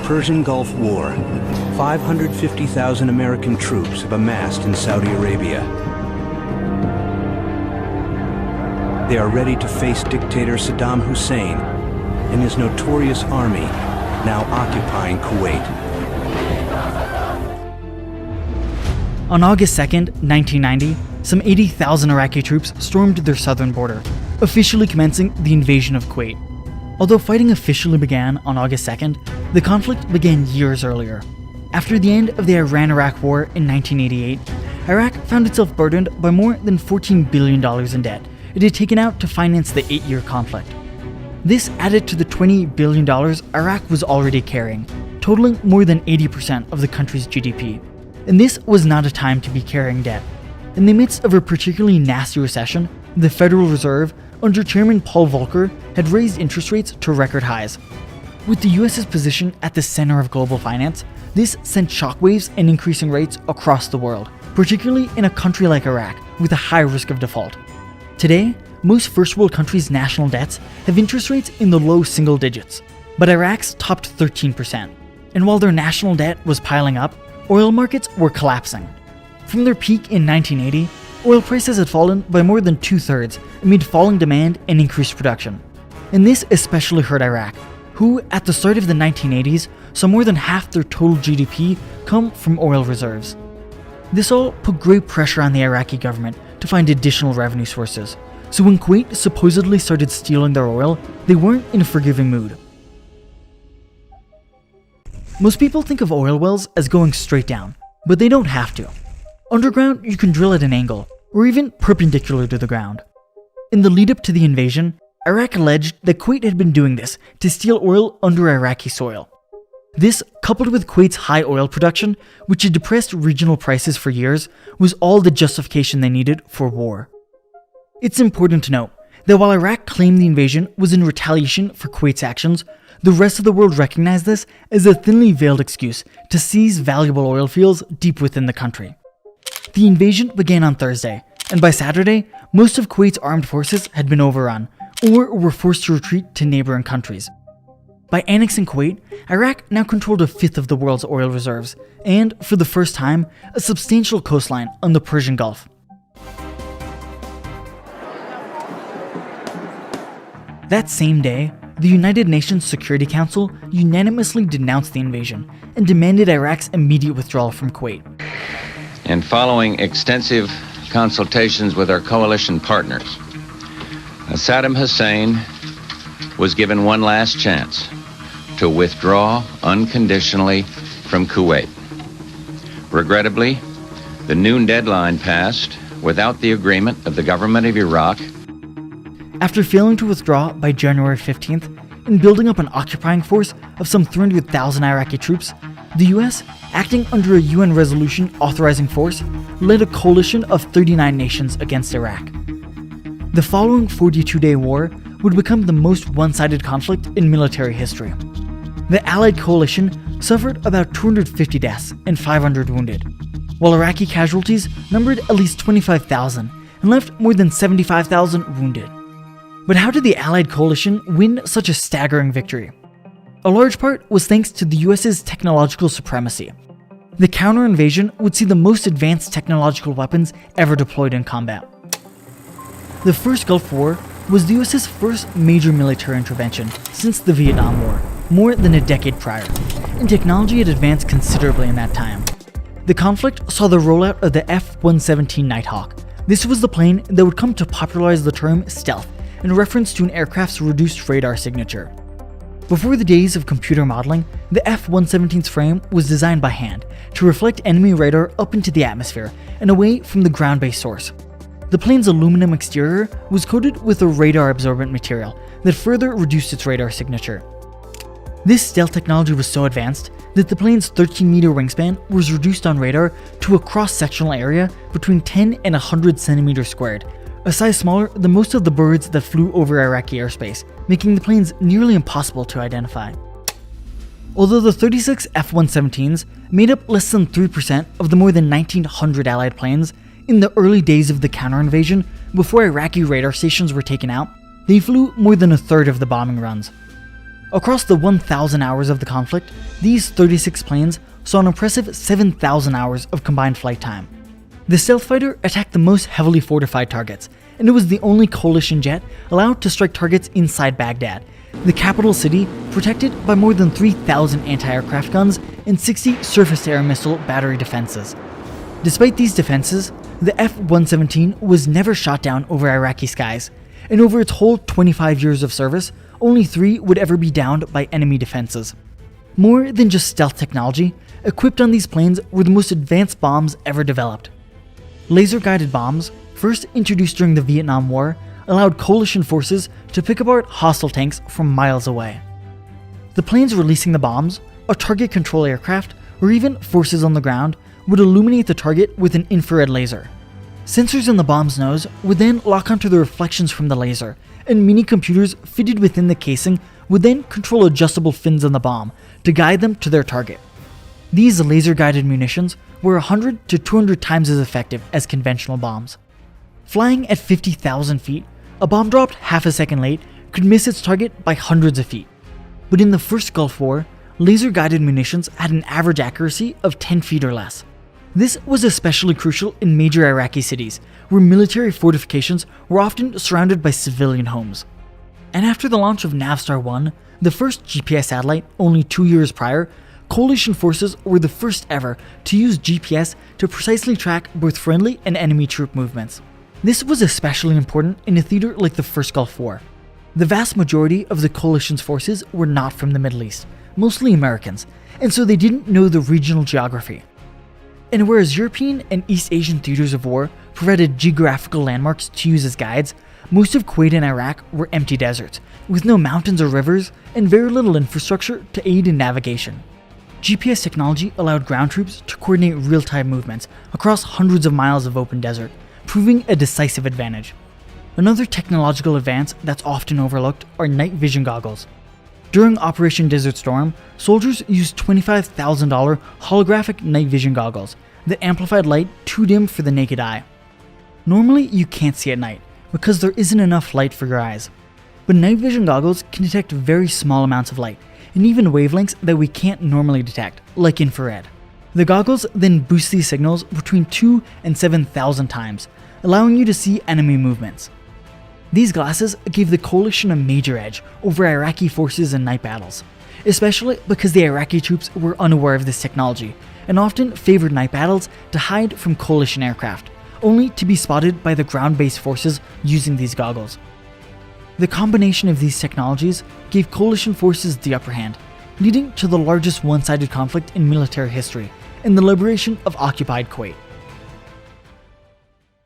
Persian Gulf War, 550,000 American troops have amassed in Saudi Arabia. They are ready to face dictator Saddam Hussein and his notorious army, now occupying Kuwait. On August 2nd, 1990, some 80,000 Iraqi troops stormed their southern border, officially commencing the invasion of Kuwait. Although fighting officially began on August 2nd, the conflict began years earlier. After the end of the Iran-Iraq War in 1988, Iraq found itself burdened by more than $14 billion in debt it had taken out to finance the 8-year conflict. This added to the $20 billion Iraq was already carrying, totaling more than 80% of the country's GDP. And this was not a time to be carrying debt. In the midst of a particularly nasty recession, the Federal Reserve, under Chairman Paul Volcker, had raised interest rates to record highs. With the US's position at the center of global finance, this sent shockwaves and increasing rates across the world, particularly in a country like Iraq with a high risk of default. Today, most first world countries' national debts have interest rates in the low single digits, but Iraq's topped 13%. And while their national debt was piling up, oil markets were collapsing. From their peak in 1980, oil prices had fallen by more than 2/3 amid falling demand and increased production. And this especially hurt Iraq, who at the start of the 1980s saw more than half their total GDP come from oil reserves. This all put great pressure on the Iraqi government to find additional revenue sources, so when Kuwait supposedly started stealing their oil, they weren't in a forgiving mood. Most people think of oil wells as going straight down, but they don't have to. Underground, you can drill at an angle, or even perpendicular to the ground. In the lead up to the invasion, Iraq alleged that Kuwait had been doing this to steal oil under Iraqi soil. This, coupled with Kuwait's high oil production, which had depressed regional prices for years, was all the justification they needed for war. It's important to note that while Iraq claimed the invasion was in retaliation for Kuwait's actions, the rest of the world recognized this as a thinly veiled excuse to seize valuable oil fields deep within the country. The invasion began on Thursday, and by Saturday, most of Kuwait's armed forces had been overrun, or were forced to retreat to neighboring countries. By annexing Kuwait, Iraq now controlled a fifth of the world's oil reserves, and, for the first time, a substantial coastline on the Persian Gulf. That same day, the United Nations Security Council unanimously denounced the invasion and demanded Iraq's immediate withdrawal from Kuwait. And following extensive consultations with our coalition partners, Saddam Hussein was given one last chance to withdraw unconditionally from Kuwait. Regrettably, the noon deadline passed without the agreement of the government of Iraq. After failing to withdraw by January 15th and building up an occupying force of some 300,000 Iraqi troops, the US, acting under a UN resolution authorizing force, led a coalition of 39 nations against Iraq. The following 42-day war would become the most one-sided conflict in military history. The Allied coalition suffered about 250 deaths and 500 wounded, while Iraqi casualties numbered at least 25,000 and left more than 75,000 wounded. But how did the Allied coalition win such a staggering victory? A large part was thanks to the US's technological supremacy. The counter-invasion would see the most advanced technological weapons ever deployed in combat. The first Gulf War was the US's first major military intervention since the Vietnam War, more than a decade prior, and technology had advanced considerably in that time. The conflict saw the rollout of the F-117 Nighthawk. This was the plane that would come to popularize the term stealth in reference to an aircraft's reduced radar signature. Before the days of computer modeling, the F-117's frame was designed by hand to reflect enemy radar up into the atmosphere and away from the ground-based source. The plane's aluminum exterior was coated with a radar-absorbent material that further reduced its radar signature. This stealth technology was so advanced that the plane's 13-meter wingspan was reduced on radar to a cross-sectional area between 10 and 100 centimeters squared, a size smaller than most of the birds that flew over Iraqi airspace, making the planes nearly impossible to identify. Although the 36 F-117s made up less than 3% of the more than 1,900 Allied planes, in the early days of the counter-invasion, before Iraqi radar stations were taken out, they flew more than a third of the bombing runs. Across the 1,000 hours of the conflict, these 36 planes saw an impressive 7,000 hours of combined flight time. The stealth fighter attacked the most heavily fortified targets, and it was the only coalition jet allowed to strike targets inside Baghdad, the capital city protected by more than 3,000 anti-aircraft guns and 60 surface-to-air missile battery defenses. Despite these defenses, the F-117 was never shot down over Iraqi skies, and over its whole 25 years of service, only 3 would ever be downed by enemy defenses. More than just stealth technology, equipped on these planes were the most advanced bombs ever developed. Laser-guided bombs, first introduced during the Vietnam War, allowed coalition forces to pick apart hostile tanks from miles away. The planes releasing the bombs, a target control aircraft, or even forces on the ground, would illuminate the target with an infrared laser. Sensors in the bomb's nose would then lock onto the reflections from the laser, and mini computers fitted within the casing would then control adjustable fins on the bomb to guide them to their target. These laser-guided munitions were 100 to 200 times as effective as conventional bombs. Flying at 50,000 feet, a bomb dropped half a second late could miss its target by hundreds of feet. But in the first Gulf War, laser-guided munitions had an average accuracy of 10 feet or less. This was especially crucial in major Iraqi cities, where military fortifications were often surrounded by civilian homes. And after the launch of Navstar-1, the first GPS satellite only 2 years prior, coalition forces were the first ever to use GPS to precisely track both friendly and enemy troop movements. This was especially important in a theater like the First Gulf War. The vast majority of the coalition's forces were not from the Middle East, mostly Americans, and so they didn't know the regional geography. And whereas European and East Asian theaters of war provided geographical landmarks to use as guides, most of Kuwait and Iraq were empty deserts, with no mountains or rivers and very little infrastructure to aid in navigation. GPS technology allowed ground troops to coordinate real-time movements across hundreds of miles of open desert, proving a decisive advantage. Another technological advance that's often overlooked are night vision goggles. During Operation Desert Storm, soldiers used $25,000 holographic night vision goggles that amplified light too dim for the naked eye. Normally, you can't see at night because there isn't enough light for your eyes. But night vision goggles can detect very small amounts of light, and even wavelengths that we can't normally detect, like infrared. The goggles then boost these signals between 2 and 7,000 times, allowing you to see enemy movements. These glasses gave the coalition a major edge over Iraqi forces in night battles, especially because the Iraqi troops were unaware of this technology and often favored night battles to hide from coalition aircraft, only to be spotted by the ground-based forces using these goggles. The combination of these technologies gave coalition forces the upper hand, leading to the largest one-sided conflict in military history and the liberation of occupied Kuwait.